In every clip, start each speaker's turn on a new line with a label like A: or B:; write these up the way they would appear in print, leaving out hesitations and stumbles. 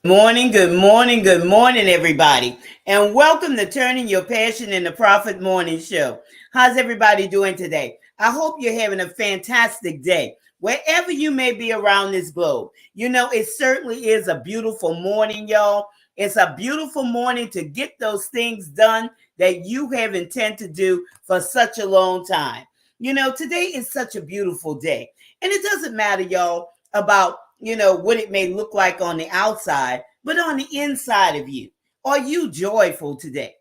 A: Good morning, everybody. And welcome to Turning Your Passion into Profit Morning Show. How's everybody doing today? I hope you're having a fantastic day, wherever you may be around this globe. You know, it certainly is a beautiful morning, y'all. It's a beautiful morning to get those things done that you have intended to do for such a long time. You know, today is such a beautiful day. And it doesn't matter, y'all, about what it may look like on the outside, but on the inside of you. Are you joyful today?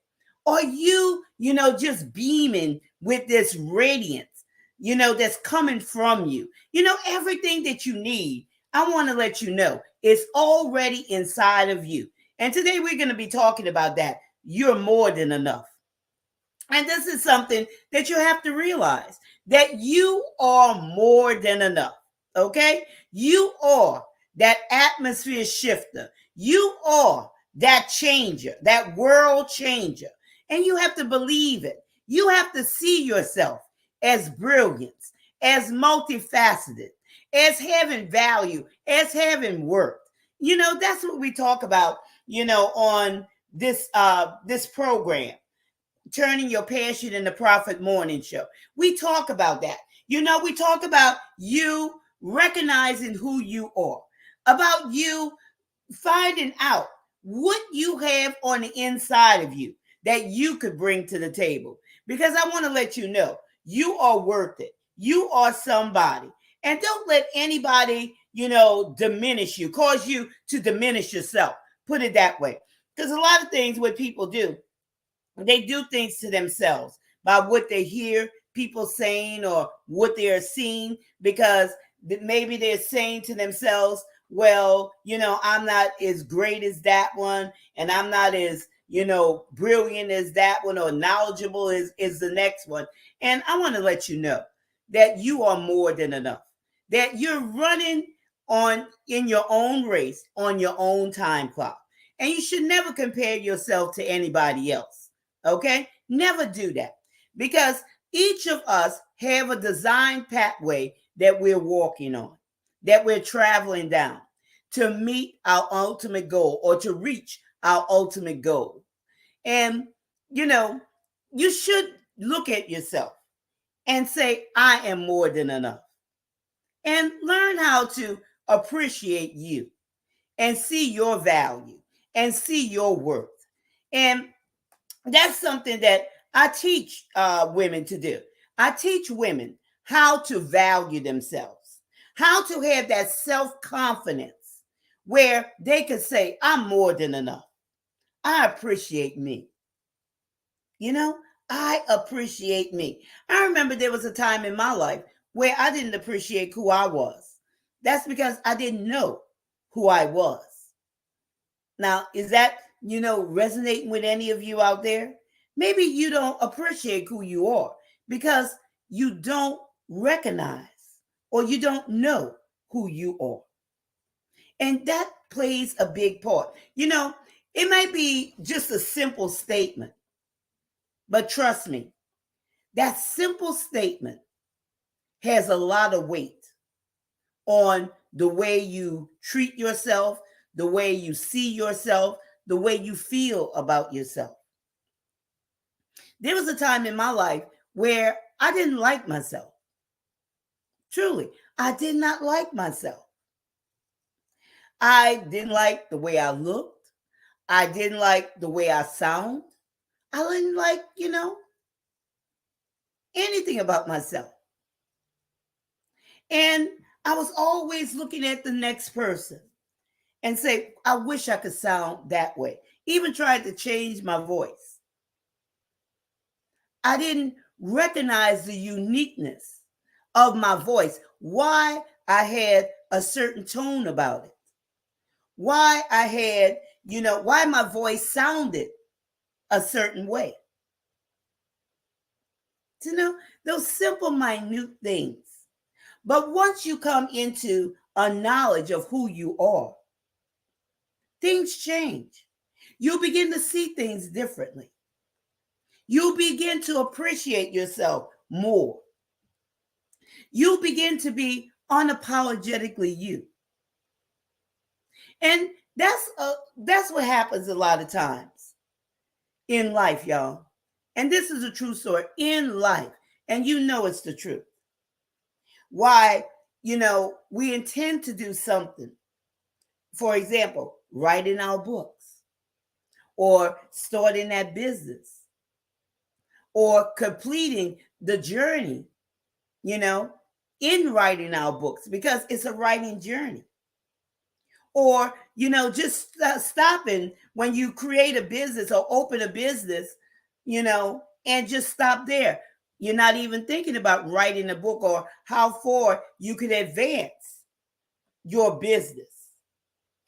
A: Are you, just beaming with this radiance, that's coming from you? Everything that you need, I want to let you know, it's already inside of you. And today we're going to be talking about that. You're more than enough. And this is something that you have to realize, that you are more than enough. Okay? You are that atmosphere shifter. You are that changer, that world changer. And you have to believe it. You have to see yourself as brilliance, as multifaceted, as having value, as having worth. That's what we talk about, on this program, Turning Your Passion into Profit Morning Show. We talk about that. We talk about you recognizing who you are, about you finding out what you have on the inside of you that you could bring to the table. Because I want to let you know, you are worth it. You are somebody. And don't let anybody, diminish you, cause you to diminish yourself. Put it that way. Because a lot of things what people do, they do things to themselves by what they hear people saying or what they are seeing, because maybe they're saying to themselves, well, I'm not as great as that one, and I'm not as, brilliant as that one, or knowledgeable as the next one. And I want to let you know that you are more than enough, that you're running on in your own race, on your own time clock. And you should never compare yourself to anybody else. Okay? Never do that, because each of us have a design pathway that we're walking on, that we're traveling down to meet our ultimate goal, or to reach our ultimate goal. And, you should look at yourself and say, I am more than enough. And learn how to appreciate you and see your value and see your worth. And that's something that I teach women to do. I teach women how to value themselves, how to have that self confidence where they can say, I'm more than enough. I appreciate me. You know, I appreciate me. I remember there was a time in my life where I didn't appreciate who I was. That's because I didn't know who I was. Now, is that, resonating with any of you out there? Maybe you don't appreciate who you are because you don't recognize or you don't know who you are. And that plays a big part. It might be just a simple statement, but trust me, that simple statement has a lot of weight on the way you treat yourself, the way you see yourself, the way you feel about yourself. There was a time in my life where I didn't like myself. Truly, I did not like myself. I didn't like the way I looked. I didn't like the way I sound. I didn't like, anything about myself. And I was always looking at the next person and say, I wish I could sound that way. Even tried to change my voice. I didn't recognize the uniqueness of my voice, why I had a certain tone about it, why I had, why my voice sounded a certain way. Those simple, minute things. But once you come into a knowledge of who you are, things change. You begin to see things differently. You begin to appreciate yourself more. You begin to be unapologetically you. And That's what happens a lot of times in life, y'all. And this is a true story in life. And you know it's the truth. Why, we intend to do something. For example, writing our books or starting that business or completing the journey, in writing our books, because it's a writing journey. Or, just stopping when you create a business or open a business, and just stop there. You're not even thinking about writing a book or how far you could advance your business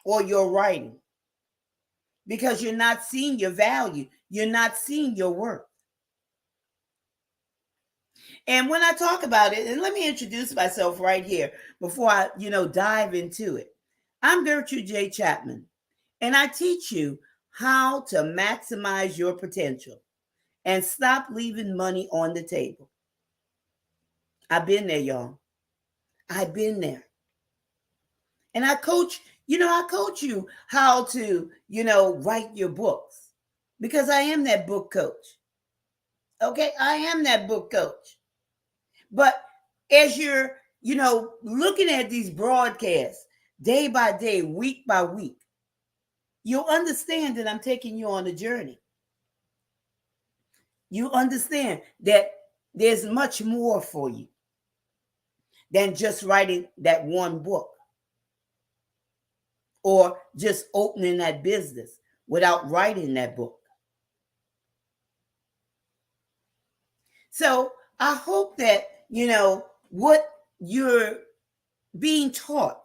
A: or your writing, because you're not seeing your value. You're not seeing your worth. And when I talk about it, and let me introduce myself right here before I, dive into it. I'm Gertrude J. Chapman, and I teach you how to maximize your potential and stop leaving money on the table. I've been there, y'all. I've been there. And I coach you how to, write your books, because I am that book coach. Okay, I am that book coach. But as you're, looking at these broadcasts day by day, week by week, you'll understand that I'm taking you on a journey. You understand that there's much more for you than just writing that one book or just opening that business without writing that book. So I hope that, what you're being taught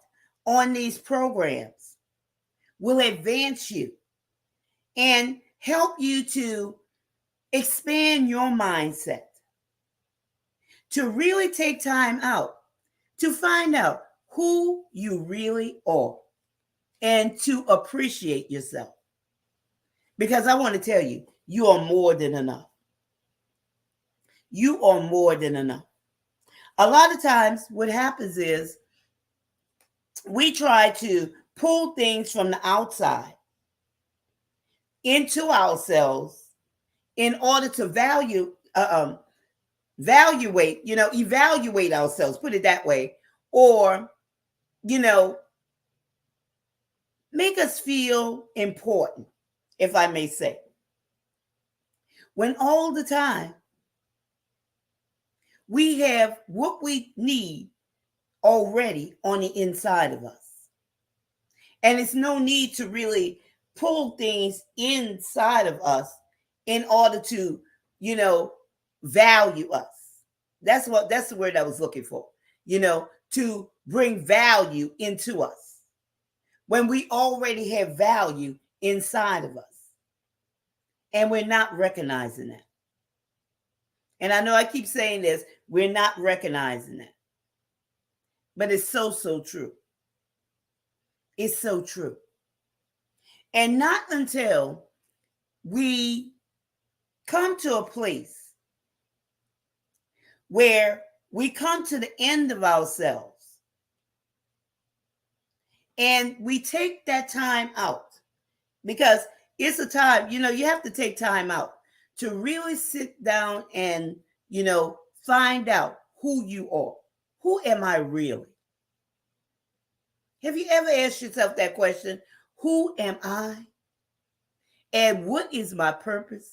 A: on these programs will advance you and help you to expand your mindset, to really take time out to find out who you really are and to appreciate yourself. Because I want to tell you, you are more than enough. You are more than enough. A lot of times what happens is we try to pull things from the outside into ourselves in order to evaluate ourselves, put it that way, or, make us feel important, if I may say. When all the time we have what we need already on the inside of us. And it's no need to really pull things inside of us in order to, value us. That's the word I was looking for, to bring value into us when we already have value inside of us. And we're not recognizing that. And I know I keep saying this, we're not recognizing that. But it's so, so true. It's so true. And not until we come to a place where we come to the end of ourselves and we take that time out, because it's a time, you have to take time out to really sit down and, find out who you are. Who am I really? Have you ever asked yourself that question? Who am I? And what is my purpose?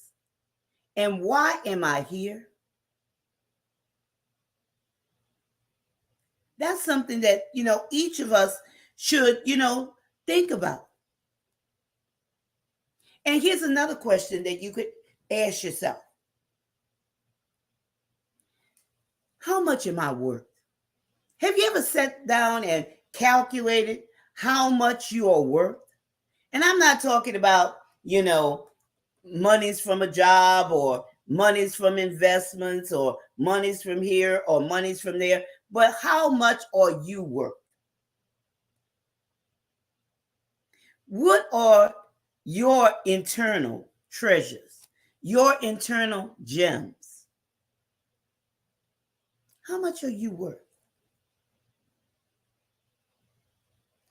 A: And why am I here? That's something that, each of us should, think about. And here's another question that you could ask yourself. How much am I worth? Have you ever sat down and calculated how much you are worth? And I'm not talking about, monies from a job or monies from investments or monies from here or monies from there, but how much are you worth? What are your internal treasures, your internal gems? How much are you worth?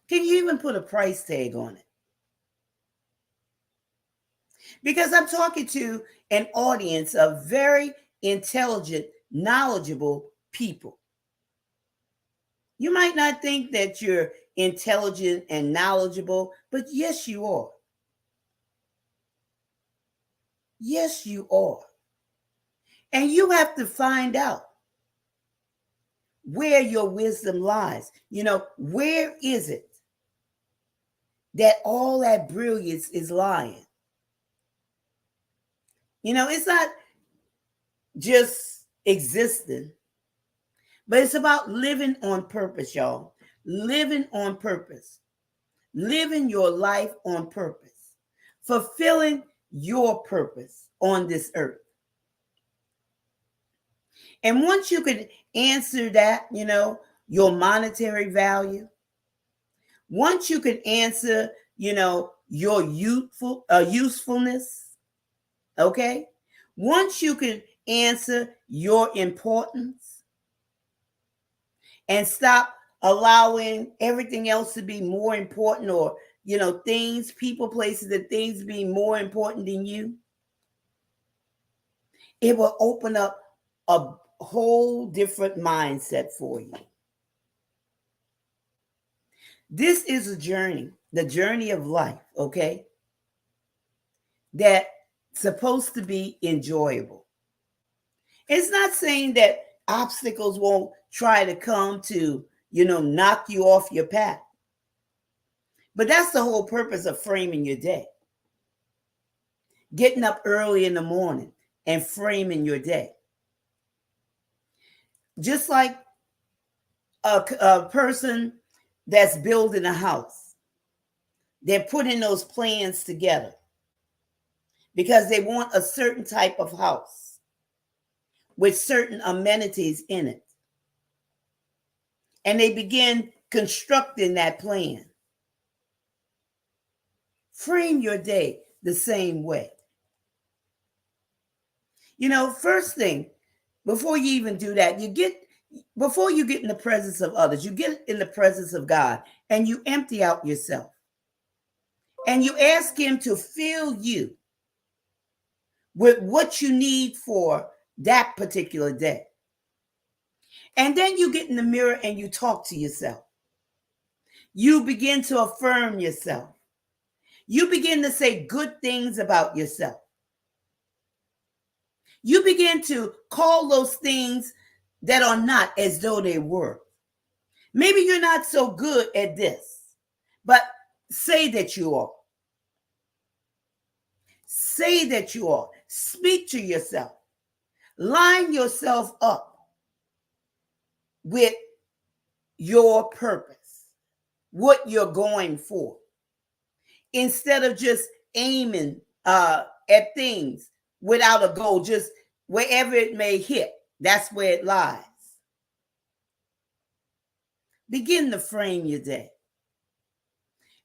A: Can you even put a price tag on it? Because I'm talking to an audience of very intelligent, knowledgeable people. You might not think that you're intelligent and knowledgeable, but yes, you are. Yes, you are. And you have to find out where your wisdom lies. Where is it that all that brilliance is lying? It's not just existing, but it's about living on purpose, y'all. Living on purpose. Living your life on purpose. Fulfilling your purpose on this earth. And once you could answer that, your monetary value, once you could answer, your usefulness, okay? Once you could answer your importance and stop allowing everything else to be more important, or, things, people, places, and things being more important than you, it will open up a whole different mindset for you. This is a journey, the journey of life, okay? That's supposed to be enjoyable. It's not saying that obstacles won't try to come to, knock you off your path. But that's the whole purpose of framing your day. Getting up early in the morning and framing your day. Just like a person that's building a house, they're putting those plans together because they want a certain type of house with certain amenities in it. And they begin constructing that plan. Frame your day the same way. First thing, before you even do that, before you get in the presence of others, you get in the presence of God and you empty out yourself. And you ask him to fill you with what you need for that particular day. And then you get in the mirror and you talk to yourself. You begin to affirm yourself. You begin to say good things about yourself. You begin to call those things that are not as though they were. Maybe you're not so good at this, but say that you are. Say that you are. Speak to yourself. Line yourself up with your purpose, what you're going for, instead of just aiming at things without a goal, just wherever it may hit, that's where it lies. Begin to frame your day.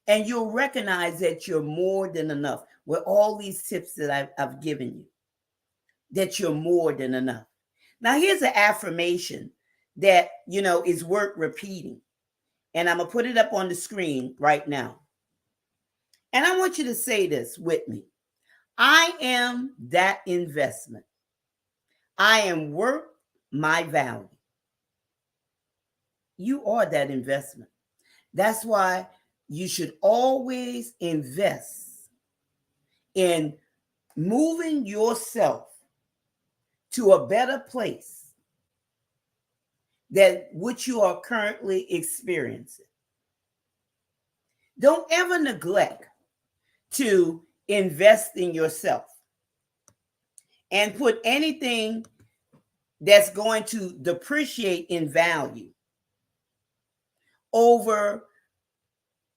A: And you'll recognize that you're more than enough with all these tips that I've given you, that you're more than enough. Now, here's an affirmation that, is worth repeating. And I'm going to put it up on the screen right now. And I want you to say this with me. I am that investment. I am worth my value. You are that investment. That's why you should always invest in moving yourself to a better place than what you are currently experiencing. Don't ever neglect to invest in yourself and put anything that's going to depreciate in value over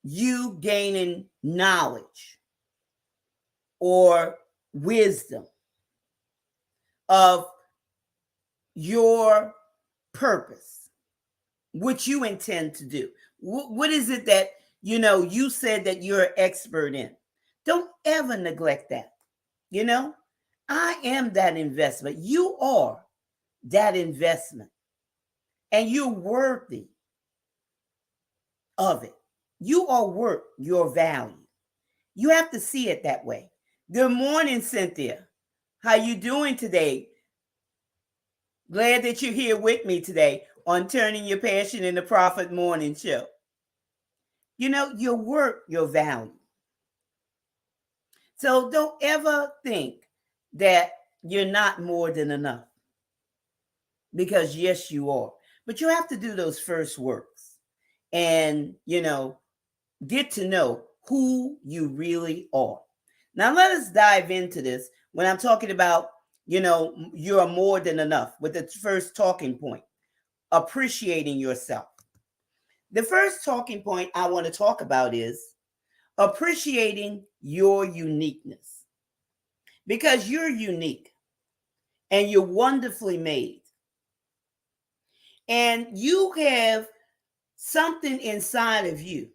A: you gaining knowledge or wisdom of your purpose, what you intend to do. What is it that, you said that you're an expert in? Don't ever neglect that. I am that investment. You are that investment. And you're worthy of it. You are worth your value. You have to see it that way. Good morning, Cynthia. How you doing today? Glad that you're here with me today on Turning Your Passion into Profit Morning Show. You know, your work, your value. So don't ever think that you're not more than enough. Because yes, you are. But you have to do those first works and, get to know who you really are. Now, let us dive into this when I'm talking about, you're more than enough with the first talking point, appreciating yourself. The first talking point I want to talk about is appreciating your uniqueness because you're unique and you're wonderfully made. And you have something inside of you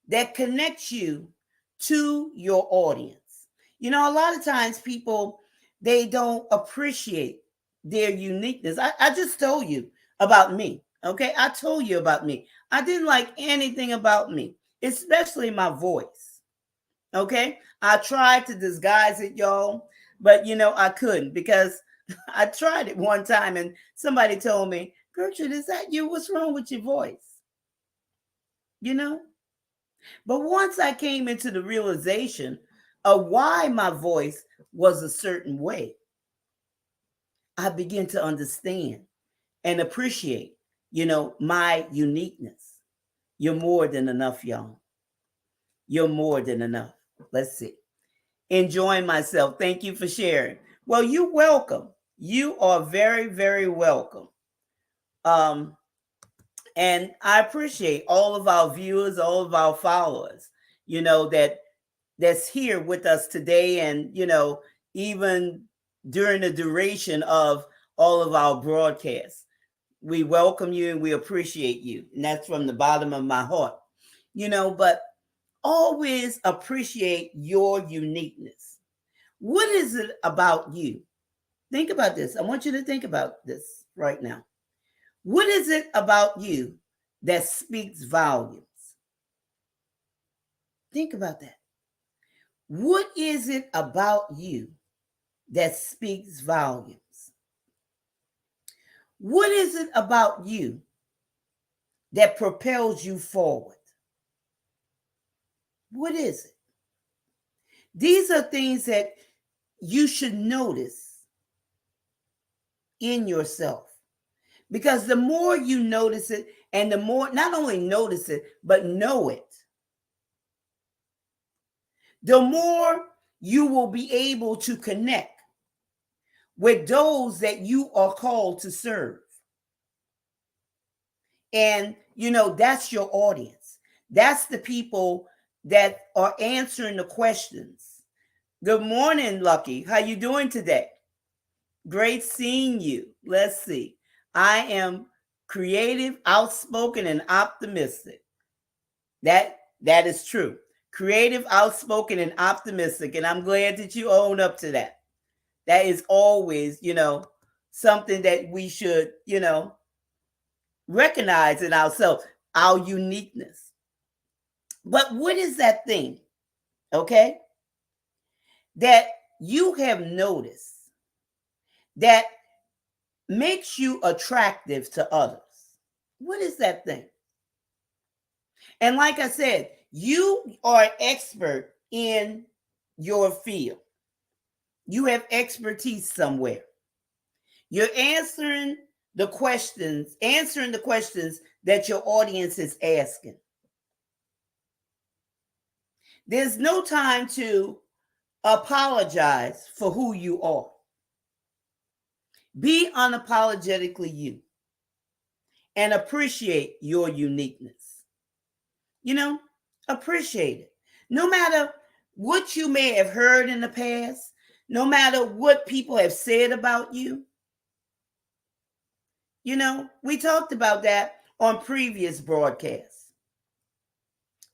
A: that connects you to your audience. You know, a lot of times people, they don't appreciate their uniqueness. I just told you about me. Okay. I told you about me. I didn't like anything about me, especially my voice. Okay. I tried to disguise it, y'all, but I couldn't because I tried it one time and somebody told me, Gertrude, is that you? What's wrong with your voice? But once I came into the realization of why my voice was a certain way, I began to understand and appreciate, my uniqueness. You're more than enough, y'all. You're more than enough. Let's see. Enjoying myself. Thank you for sharing. Well, you're welcome. You are very, very welcome. And I appreciate all of our viewers, all of our followers, that's here with us today. And, even during the duration of all of our broadcasts, we welcome you and we appreciate you. And that's from the bottom of my heart, but always appreciate your uniqueness. What is it about you? Think about this. I want you to think about this right now. What is it about you that speaks volumes? Think about that. What is it about you that speaks volumes? What is it about you that propels you forward? What is it? These are things that you should notice in yourself. Because the more you notice it, and the more, not only notice it, but know it, the more you will be able to connect with those that you are called to serve. And, that's your audience. That's the people that are answering the questions. Good morning, Lucky. How you doing today? Great seeing you. Let's see. I am creative, outspoken, and optimistic. That is true. Creative, outspoken, and optimistic. And I'm glad that you own up to that. That is always, something that we should, recognize in ourselves, our uniqueness. But what is that thing, okay, that you have noticed that makes you attractive to others? What is that thing? And like I said, you are an expert in your field. You have expertise somewhere. You're answering the questions that your audience is asking. There's no time to apologize for who you are. Be unapologetically you and appreciate your uniqueness. Appreciate it. No matter what you may have heard in the past, no matter what people have said about you. We talked about that on previous broadcasts.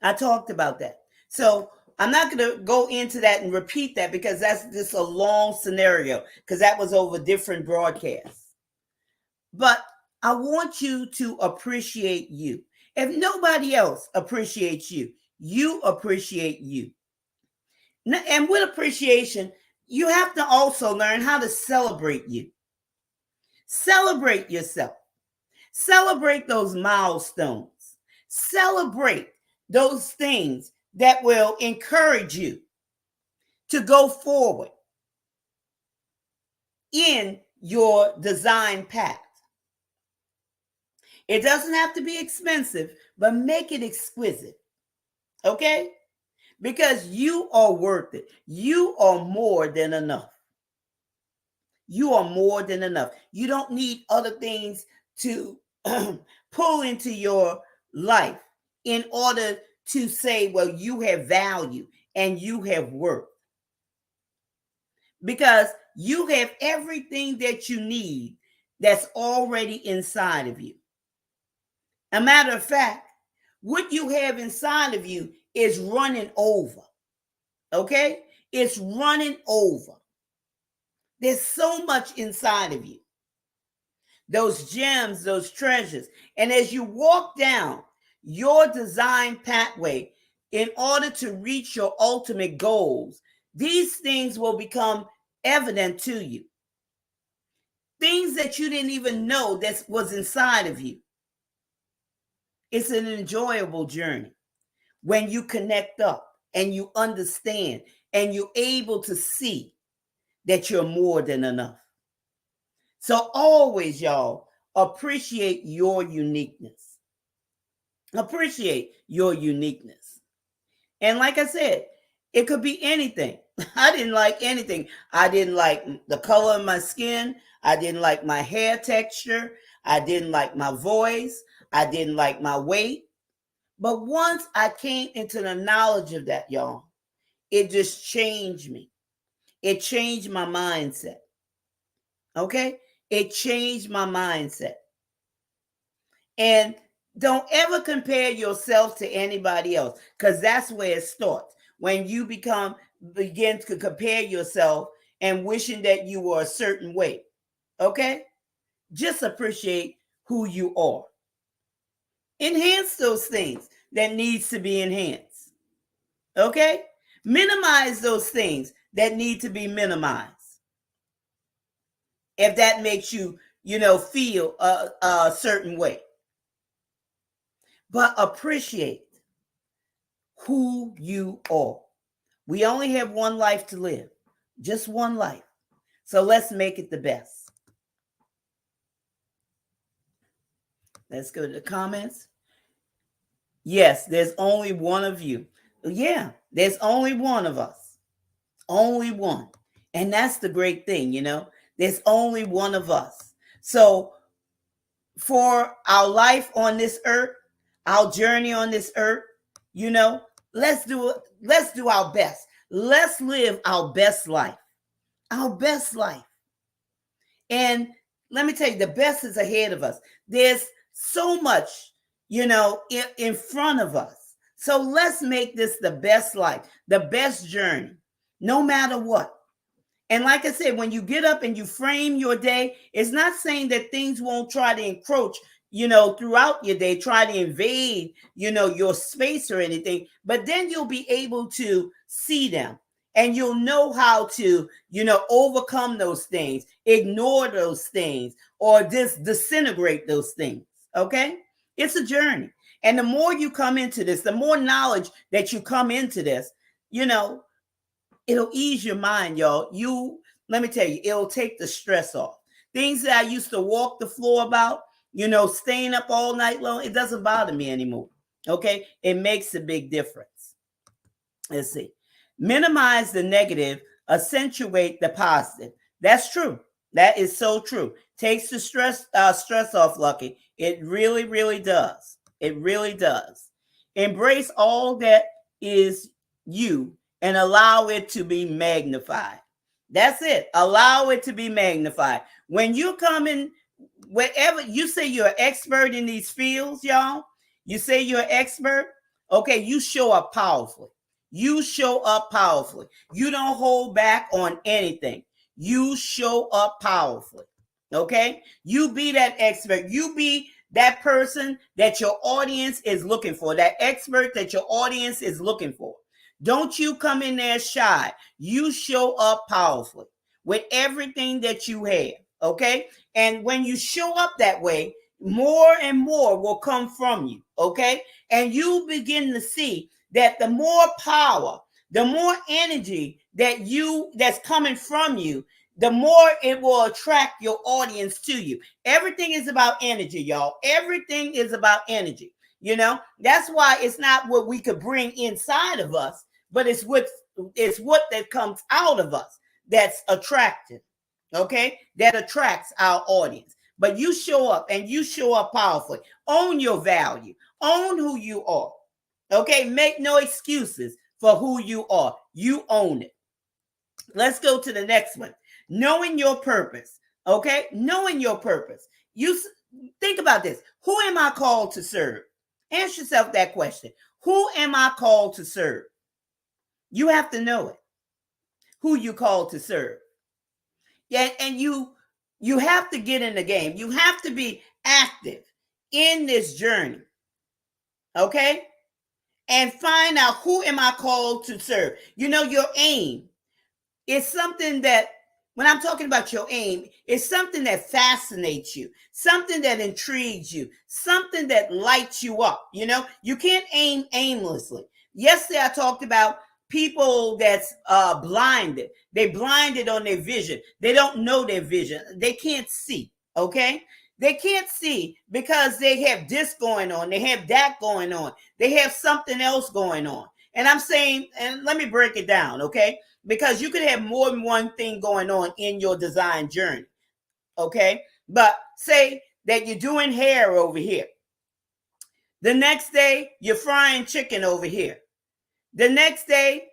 A: I talked about that. So I'm not going to go into that and repeat that because that's just a long scenario because that was over different broadcasts. But I want you to appreciate you. If nobody else appreciates you, you appreciate you. And with appreciation, you have to also learn how to celebrate you. Celebrate yourself. Celebrate those milestones. Celebrate those things that will encourage you to go forward in your design path. It doesn't have to be expensive, but make it exquisite. Okay? Because you are worth it. You are more than enough. You are more than enough. You don't need other things to pull into your life in order to say, well, you have value and you have worth. Because you have everything that you need that's already inside of you. A matter of fact, what you have inside of you is running over. Okay? It's running over. There's so much inside of you. Those gems, those treasures. And as you walk down your design pathway in order to reach your ultimate goals, these things will become evident to you. Things that you didn't even know that was inside of you. It's an enjoyable journey when you connect up and you understand and you're able to see that you're more than enough. So always, y'all, appreciate your uniqueness. Appreciate your uniqueness. And like I said, it could be anything. I didn't like anything. I didn't like the color of my skin. I didn't like my hair texture. I didn't like my voice. I didn't like my weight. But once I came into the knowledge of that, y'all, it just changed me. It changed my mindset. Okay? It changed my mindset. And don't ever compare yourself to anybody else, because that's where it starts. When you begin to compare yourself and wishing that you were a certain way. Okay? Just appreciate who you are. Enhance those things that needs to be enhanced. Okay? Minimize those things that need to be minimized. If that makes you, feel a certain way. But appreciate who you are. We only have one life to live. Just one life. So let's make it the best. Let's go to the comments. Yes, there's only one of you. Yeah, there's only one of us. Only one. And that's the great thing, There's only one of us. So for our life on this earth, our journey on this earth, let's do our best. Let's live our best life. Our best life. And let me tell you, the best is ahead of us. There's so much, in front of us. So let's make this the best life, the best journey, no matter what. And like I said, when you get up and you frame your day, it's not saying that things won't try to encroach, throughout your day, try to invade, your space or anything. But then you'll be able to see them and you'll know how to, overcome those things, ignore those things, or just disintegrate those things. Okay? It's a journey. And the more you come into this, the more knowledge that you come into this, it'll ease your mind, y'all. Let me tell you, it'll take the stress off. Things that I used to walk the floor about, staying up all night long, it doesn't bother me anymore. Okay? It makes a big difference. Let's see. Minimize the negative, accentuate the positive. That's true. That is so true. Takes the stress off, Lucky. It really, really does. It really does. Embrace all that is you and allow it to be magnified. That's it. Allow it to be magnified. When you come in, wherever you say you're an expert in these fields, y'all, you say you're an expert, okay, you show up powerfully. You show up powerfully. You don't hold back on anything. You show up powerfully. Okay? You be that expert. You be that person that your audience is looking for, that expert that your audience is looking for. Don't you come in there shy. You show up powerfully with everything that you have, okay? And when you show up that way, more and more will come from you, okay? And you begin to see that the more power, the more energy that's coming from you, the more it will attract your audience to you. Everything is about energy, y'all. Everything is about energy. You know, that's why it's not what we could bring inside of us, but it's what that comes out of us that's attractive. Okay, that attracts our audience. But you show up and you show up powerfully. Own your value. Own who you are. Okay, make no excuses for who you are. You own it. Let's go to the next one. Knowing your purpose. Okay, knowing your purpose. You think about this. Who am I called to serve? Ask yourself that question. Who am I called to serve? You have to know it. Who you called to serve. Yeah, and you have to get in the game. You have to be active in this journey. Okay? And find out, who am I called to serve? You know, your aim is something that, when I'm talking about your aim, it's something that fascinates you, something that intrigues you, something that lights you up. You know, you can't aim aimlessly. Yesterday, I talked about people that's blinded. They blinded on their vision. They don't know their vision. They can't see, okay? They can't see because they have this going on. They have that going on. They have something else going on. And I'm saying, and let me break it down, okay? Because you could have more than one thing going on in your design journey, okay? But say that you're doing hair over here. The next day, you're frying chicken over here. The next day,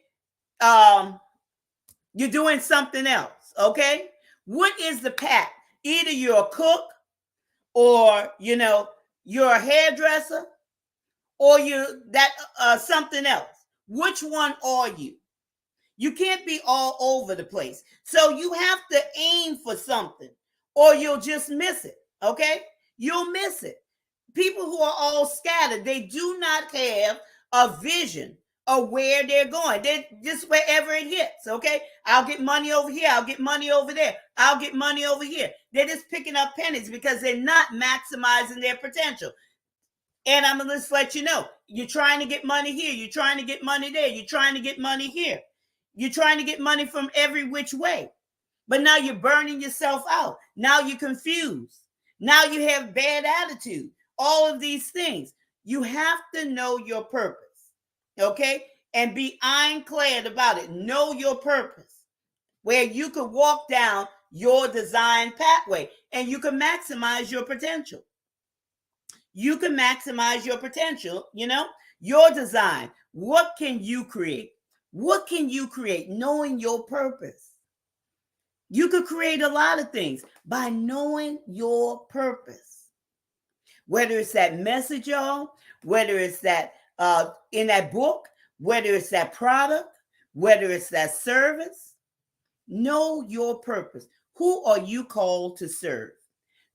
A: you're doing something else, okay? What is the path? Either you're a cook, or, you know, you're a hairdresser, or you're something else. Which one are you? You can't be all over the place. So you have to aim for something, or you'll just miss it, okay? You'll miss it. People who are all scattered, they do not have a vision of where they're going. They're just wherever it hits, okay? I'll get money over here. I'll get money over there. I'll get money over here. They're just picking up pennies because they're not maximizing their potential. And I'm going to just let you know, you're trying to get money here. You're trying to get money there. You're trying to get money here. You're trying to get money from every which way. But now you're burning yourself out. Now you're confused. Now you have bad attitude. All of these things. You have to know your purpose. Okay? And be ironclad about it. Know your purpose. Where you could walk down your design pathway and you can maximize your potential. You can maximize your potential, you know, your design. What can you create? What can you create? Knowing your purpose. You could create a lot of things by knowing your purpose. Whether it's that message, y'all, whether it's that in that book, whether it's that product, whether it's that service, know your purpose. Who are you called to serve?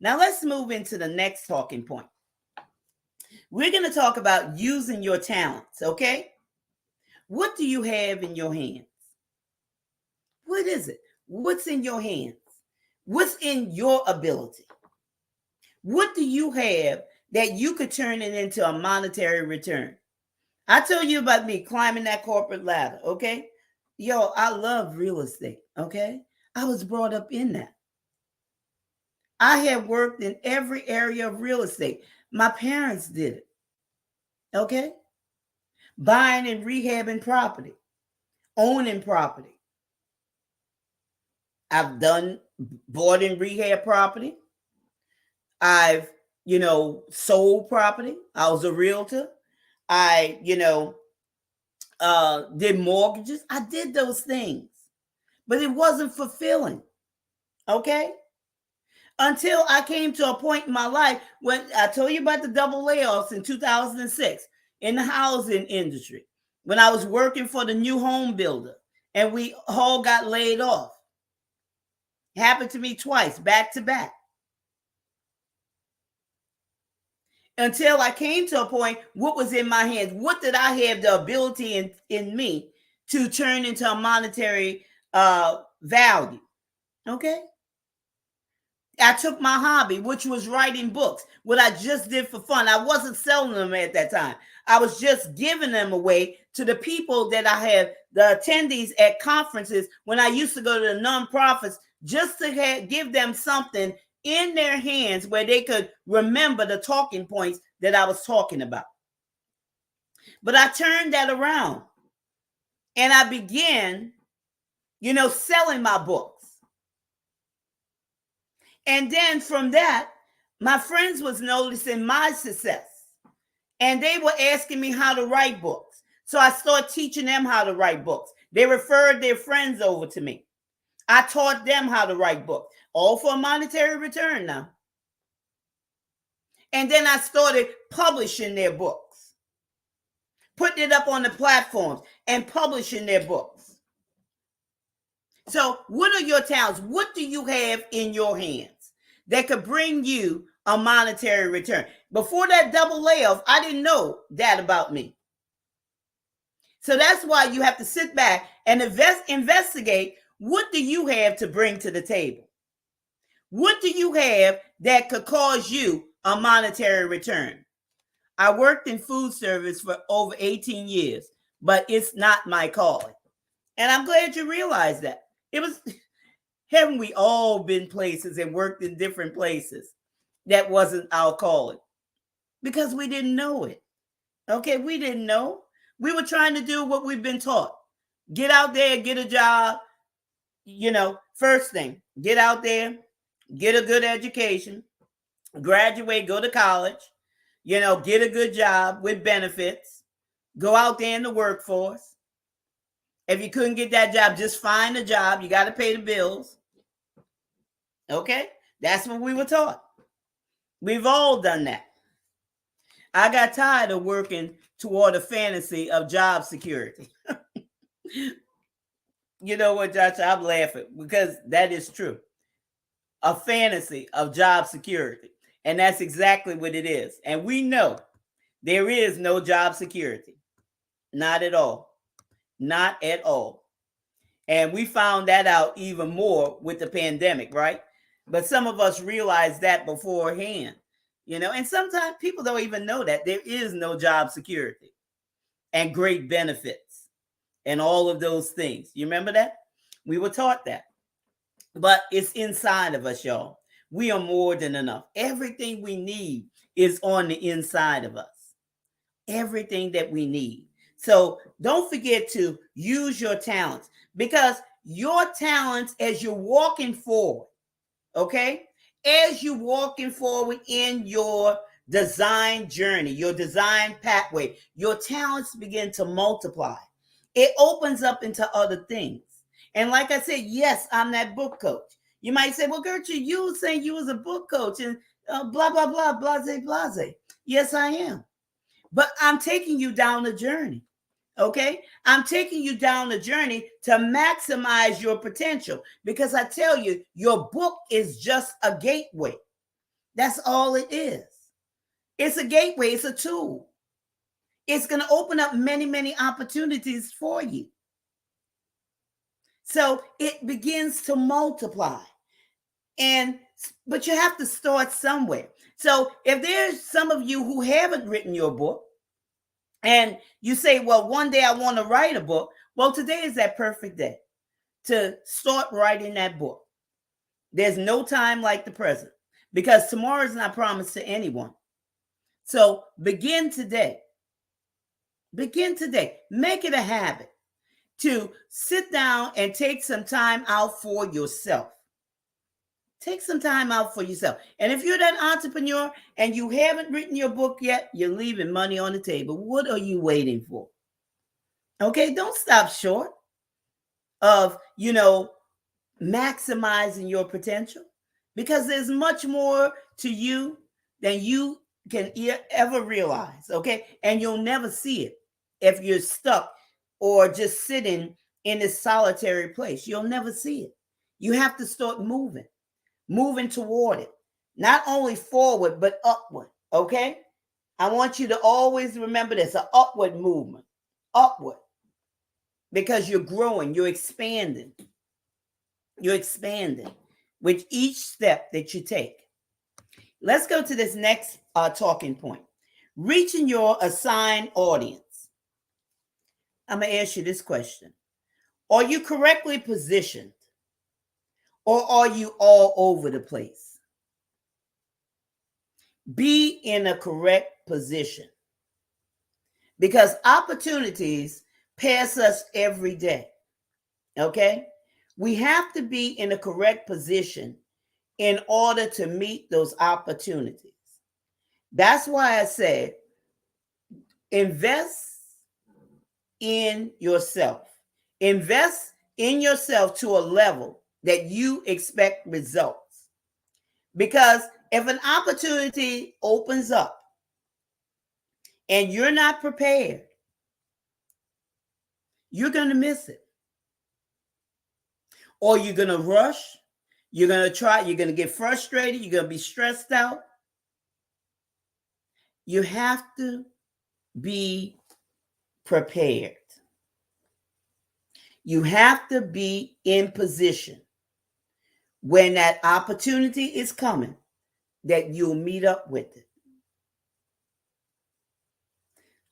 A: Now let's move into the next talking point. We're going to talk about using your talents, okay? What do you have in your hands? What is it? What's in your hands? What's in your ability? What do you have that you could turn it into a monetary return? I told you about me climbing that corporate ladder, okay? Yo, I love real estate, okay? I was brought up in that. I have worked in every area of real estate. My parents did it, okay? Buying and rehabbing property, owning property. I've bought and rehab property. I've, sold property. I was a realtor. I, did mortgages. I did those things, but it wasn't fulfilling. Okay. Until I came to a point in my life when I told you about the double layoffs in 2006 in the housing industry, when I was working for the new home builder and we all got laid off. It happened to me twice, back to back. Until I came to a point, what was in my hands? What did I have the ability in me to turn into a monetary value. Okay. I took my hobby, which was writing books, what I just did for fun. I wasn't selling them at that time. I was just giving them away to the people that I had, the attendees at conferences when I used to go to the nonprofits, just to give them something in their hands where they could remember the talking points that I was talking about. But I turned that around and I began, selling my books. And then from that, my friends was noticing my success. And they were asking me how to write books. So I started teaching them how to write books. They referred their friends over to me. I taught them how to write books, all for a monetary return now. And then I started publishing their books, putting it up on the platforms and publishing their books. So what are your talents? What do you have in your hands that could bring you a monetary return? Before that double layoff, I didn't know that about me. So that's why you have to sit back and investigate, what do you have to bring to the table? What do you have that could cause you a monetary return? I worked in food service for over 18 years, but it's not my calling. And I'm glad you realize that. Haven't we all been places and worked in different places that wasn't our calling? Because we didn't know it. Okay, we didn't know. We were trying to do what we've been taught. Get out there, get a job. First thing, get out there, get a good education, graduate, go to college, get a good job with benefits, go out there in the workforce. If you couldn't get that job, just find a job. You got to pay the bills. Okay? That's what we were taught. We've all done that. I got tired of working toward a fantasy of job security. You know what, Josh? I'm laughing because that is true. A fantasy of job security. And that's exactly what it is. And we know there is no job security. Not at all. Not at all. And we found that out even more with the pandemic, right? But some of us realized that beforehand, and sometimes people don't even know that there is no job security and great benefits and all of those things. You remember that? We were taught that. But it's inside of us, y'all. We are more than enough. Everything we need is on the inside of us. Everything that we need. So don't forget to use your talents, because your talents, as you're walking forward, okay, as you're walking forward in your design journey, your design pathway, your talents begin to multiply. It opens up into other things. And like I said, yes, I'm that book coach. You might say, well, Gertrude, you were saying you was a book coach and blah, blah, blah, blase, blase. Yes, I am. But I'm taking you down a journey. Okay, I'm taking you down a journey to maximize your potential, because I tell you, your book is just a gateway. That's all it is. It's a gateway. It's a tool. It's going to open up many, many opportunities for you. So it begins to multiply. But you have to start somewhere. So if there's some of you who haven't written your book, and you say, well, one day I want to write a book. Well, today is that perfect day to start writing that book. There's no time like the present, because tomorrow is not promised to anyone. So begin today. Begin today. Make it a habit to sit down and take some time out for yourself. Take some time out for yourself. And if you're that entrepreneur and you haven't written your book yet, you're leaving money on the table. What are you waiting for? Okay, don't stop short of, maximizing your potential, because there's much more to you than you can ever realize. Okay, and you'll never see it if you're stuck or just sitting in this solitary place. You'll never see it. You have to start moving toward it, not only forward, but upward. Okay. I want you to always remember this, an upward movement, upward. because you're growing, you're expanding with each step that you take. Let's go to this next talking point. Reaching your assigned audience. I'm going to ask you this question. Are you correctly positioned, or are you all over the place? Be in a correct position, because opportunities pass us every day. Okay? We have to be in a correct position in order to meet those opportunities. That's why I said invest in yourself. Invest in yourself to a level that you expect results. Because if an opportunity opens up and you're not prepared, you're going to miss it. Or you're going to rush. You're going to get frustrated. You're going to be stressed out. You have to be prepared. You have to be in position when that opportunity is coming, that you'll meet up with it.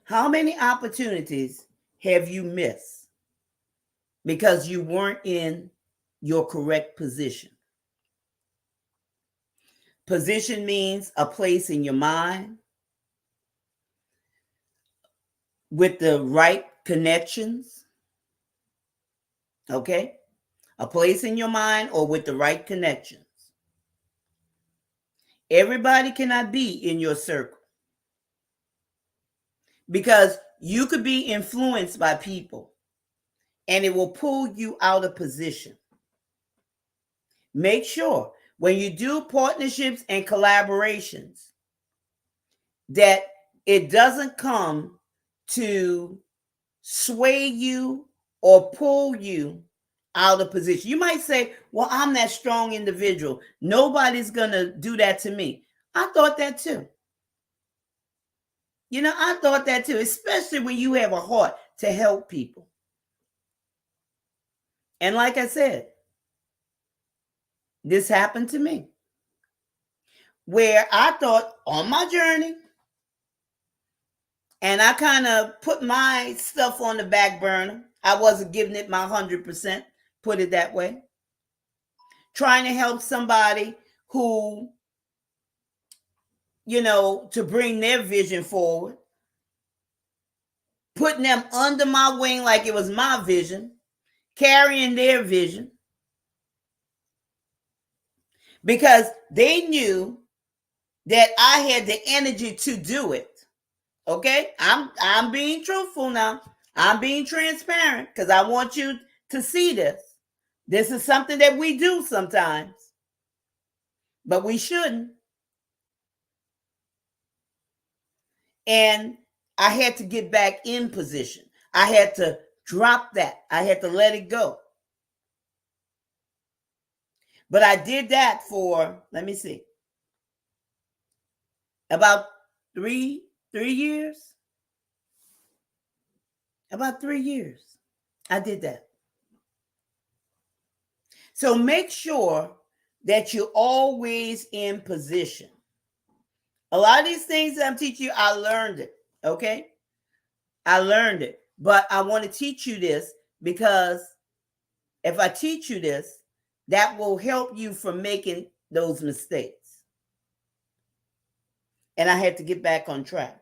A: How many opportunities have you missed because you weren't in your correct position? Position means a place in your mind with the right connections. Okay? A place in your mind or with the right connections. Everybody cannot be in your circle, because you could be influenced by people and it will pull you out of position. Make sure when you do partnerships and collaborations that it doesn't come to sway you or pull you out of position. You might say, well, I'm that strong individual. Nobody's going to do that to me. I thought that too. I thought that too, especially when you have a heart to help people. And like I said, this happened to me, where I thought on my journey, and I kind of put my stuff on the back burner. I wasn't giving it my 100%, put it that way. Trying to help somebody who, to bring their vision forward. Putting them under my wing like it was my vision, carrying their vision. Because they knew that I had the energy to do it. Okay? I'm being truthful now. I'm being transparent because I want you to see this. This is something that we do sometimes, but we shouldn't. And I had to get back in position. I had to drop that. I had to let it go. But I did that for, let me see, about three years. About 3 years. I did that. So make sure that you're always in position. A lot of these things that I'm teaching you, I learned it. Okay? I learned it. But I want to teach you this because if I teach you this, that will help you from making those mistakes. And I had to get back on track.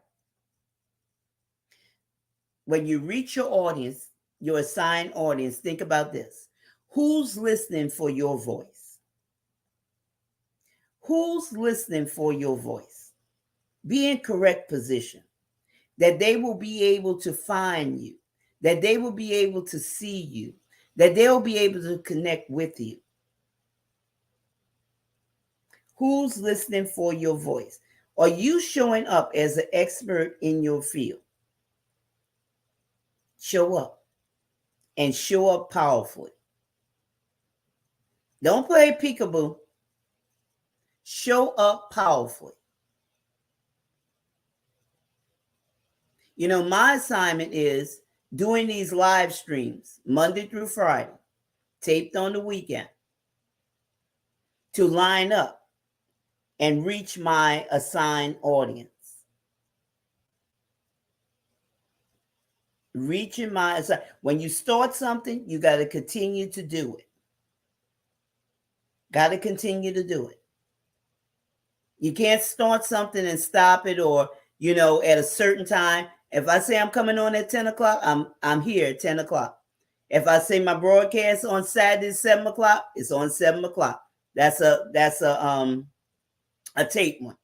A: When you reach your audience, your assigned audience, think about this. Who's listening for your voice? Who's listening for your voice? Be in correct position, that they will be able to find you, that they will be able to see you, that they'll be able to connect with you. Who's listening for your voice? Are you showing up as an expert in your field? Show up, and show up powerfully. Don't play peekaboo. Show up powerfully. My assignment is doing these live streams Monday through Friday, taped on the weekend, to line up and reach my assigned audience. Reaching my assigned. When you start something, you got to continue to do it. Got to continue to do it. You can't start something and stop it, or, at a certain time. If I say I'm coming on at 10 o'clock, I'm here at 10 o'clock. If I say my broadcast on Saturday 7 o'clock, it's on 7 o'clock. That's a tape one.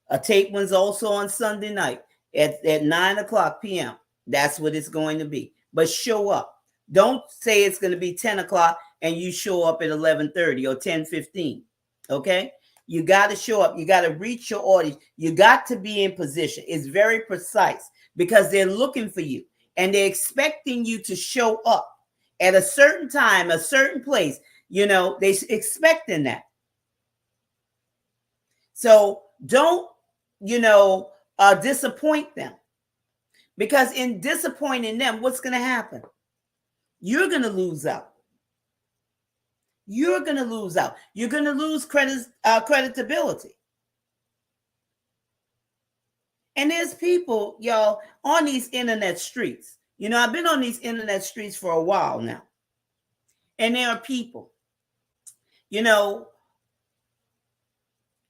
A: A tape one's also on Sunday night at 9 o'clock p.m. That's what it's going to be. But show up. Don't say it's going to be 10 o'clock and you show up at 11:30 or 10:15. Okay? You got to show up. You got to reach your audience. You got to be in position. It's very precise because they're looking for you and they're expecting you to show up at a certain time, a certain place. They're expecting that. So don't, disappoint them, because in disappointing them, what's going to happen? You're going to lose out. You're going to lose out. You're going to lose creditability. And there's people, y'all, on these internet streets. I've been on these internet streets for a while now. And there are people,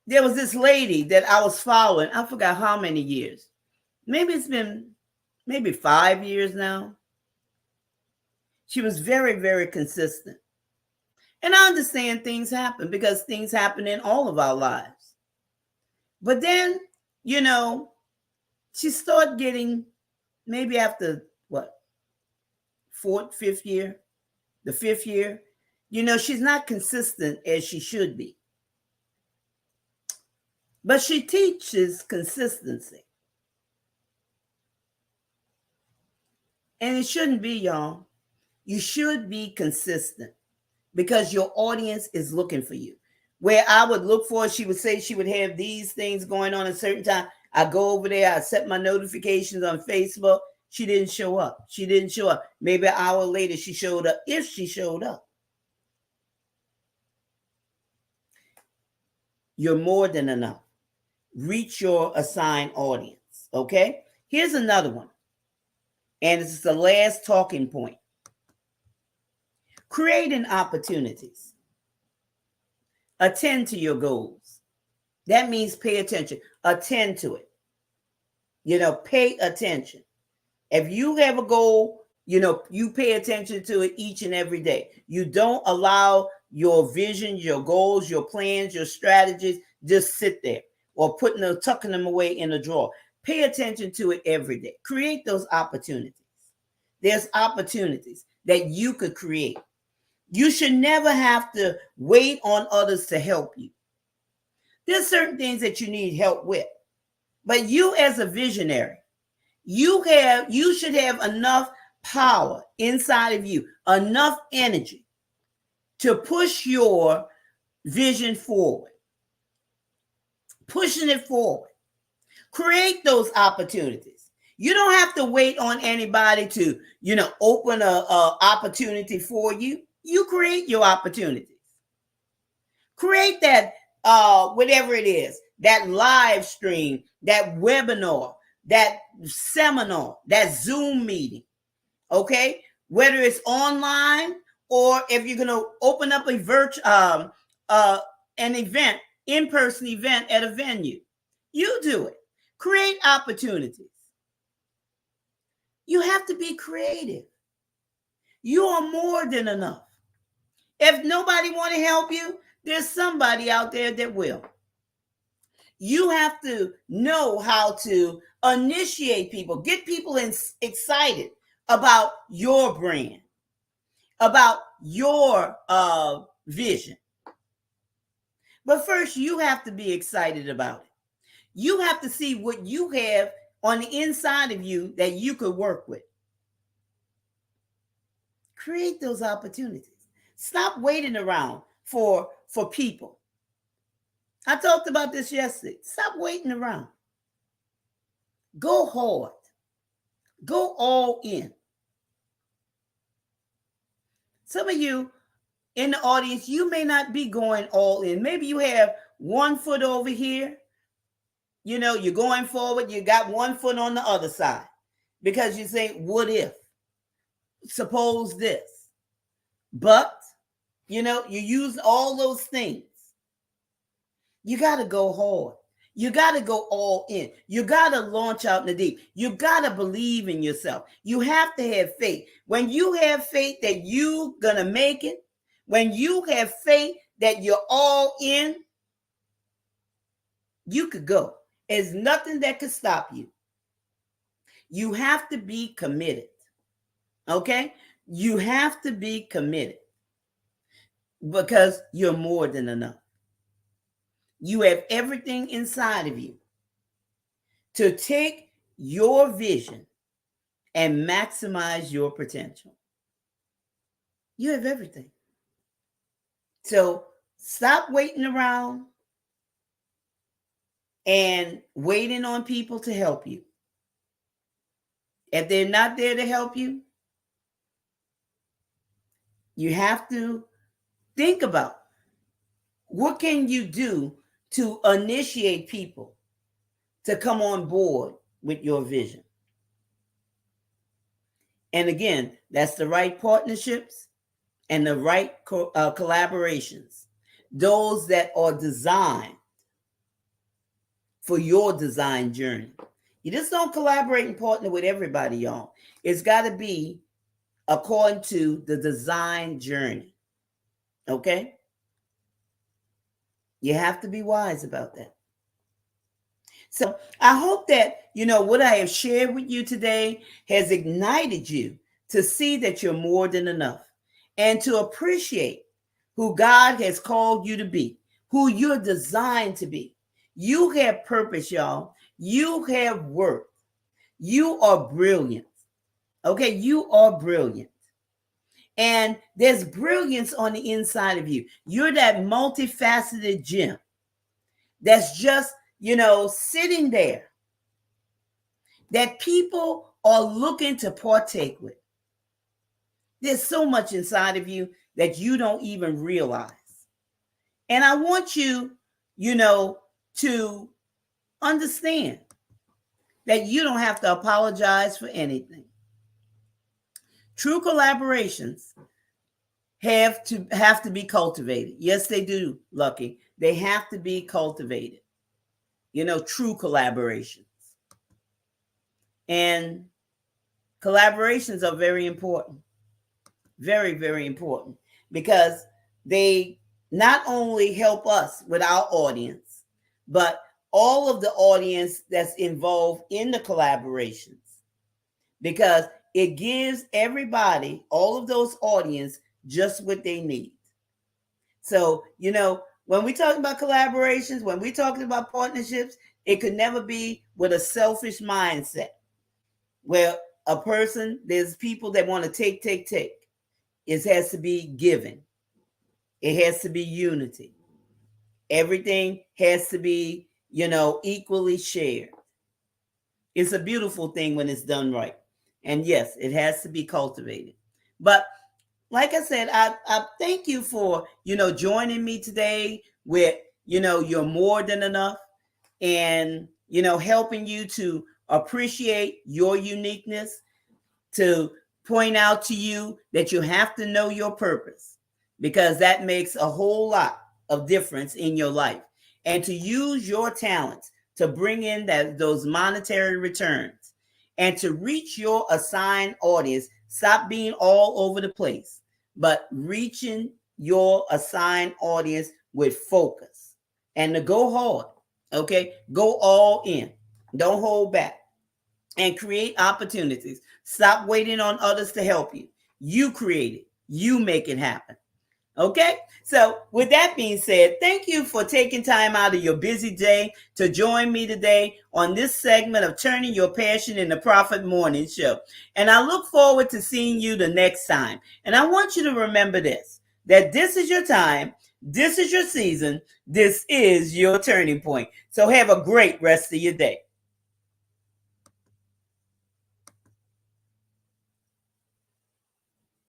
A: there was this lady that I was following. I forgot how many years. Maybe it's been 5 years now. She was very, very consistent. And I understand things happen because things happen in all of our lives. But then, she started getting, maybe after fifth year, the 5th year, she's not consistent as she should be. But she teaches consistency. And it shouldn't be, y'all. You should be consistent because your audience is looking for you. Where I would look for, she would say she would have these things going on at a certain time. I go over there, I set my notifications on Facebook. She didn't show up. Maybe an hour later, she showed up, if she showed up. You're more than enough. Reach your assigned audience, okay? Here's another one. And this is the last talking point. Creating opportunities. Attend to your goals. That means pay attention. Attend to it. Pay attention. If you have a goal, you pay attention to it each and every day. You don't allow your vision, your goals, your plans, your strategies just sit there or tucking them away in a drawer. Pay attention to it every day. Create those opportunities. There's opportunities that you could create. You should never have to wait on others to help you. There's certain things that you need help with. But you as a visionary, you should have enough power inside of you, enough energy to push your vision forward. Pushing it forward. Create those opportunities. You don't have to wait on anybody to, open a opportunity for you. You create your opportunities. Create that, whatever it is, that live stream, that webinar, that seminar, that Zoom meeting, okay? Whether it's online or if you're going to open up an event, in-person event at a venue, you do it. Create opportunities. You have to be creative. You are more than enough. If nobody want to help you, there's somebody out there that will. You have to know how to initiate people, get people excited about your brand, about your vision. But first, you have to be excited about it. You have to see what you have on the inside of you that you could work with. Create those opportunities. Stop waiting around for people. I talked about this yesterday. Stop waiting around. Go hard. Go all in. Some of you in the audience, you may not be going all in. Maybe you have 1 foot over here. You know, you're going forward, you got 1 foot on the other side because you say, what if? Suppose this. But, you know, you use all those things. You got to go hard. You got to go all in. You got to launch out in the deep. You got to believe in yourself. You have to have faith. When you have faith that you're going to make it, when you have faith that you're all in, you could go. There's nothing that could stop you. You have to be committed. Okay? You have to be committed because you're more than enough. You have everything inside of you to take your vision and maximize your potential. You have everything. So stop waiting around and waiting on people to help you. If they're not there to help you, you have to think about what can you do to initiate people to come on board with your vision. And again, that's the right partnerships and the right collaborations, those that are designed for your design journey. You just don't collaborate and partner with everybody, y'all. It's got to be according to the design journey. Okay? You have to be wise about that. So I hope that, you know, what I have shared with you today has ignited you to see that you're more than enough and to appreciate who God has called you to be, who you're designed to be. You have purpose, y'all. You have worth. You are brilliant. Okay, you are brilliant. And there's brilliance on the inside of you. You're that multifaceted gem that's just, you know, sitting there that people are looking to partake with. There's so much inside of you that you don't even realize. And I want you, you know, to understand that you don't have to apologize for anything. True collaborations have to be cultivated. Yes, they do, Lucky. They have to be cultivated. You know, true collaborations. And collaborations are very important. Very, very important. Because they not only help us with our audience, but all of the audience that's involved in the collaborations. Because it gives everybody, all of those audience, just what they need. So, you know, when we talk about collaborations, when we're talking about partnerships, it could never be with a selfish mindset where a person, there's people that want to take. It has to be given. It has to be unity. Everything has to be, you know, equally shared. It's a beautiful thing when it's done right. And yes, it has to be cultivated. But like I said, I thank you for, you know, joining me today with, you know, you're more than enough and, you know, helping you to appreciate your uniqueness, to point out to you that you have to know your purpose because that makes a whole lot of difference in your life, and to use your talents to bring in those monetary returns and to reach your assigned audience. Stop being all over the place, but reaching your assigned audience with focus and to go hard. Okay, go all in. Don't hold back and create opportunities. Stop waiting on others to help you. You create it. You make it happen. Okay, so with that being said, thank you for taking time out of your busy day to join me today on this segment of Turning Your Passion into Profit Morning Show. And I look forward to seeing you the next time. And I want you to remember this, that this is your time, this is your season, this is your turning point. So have a great rest of your day.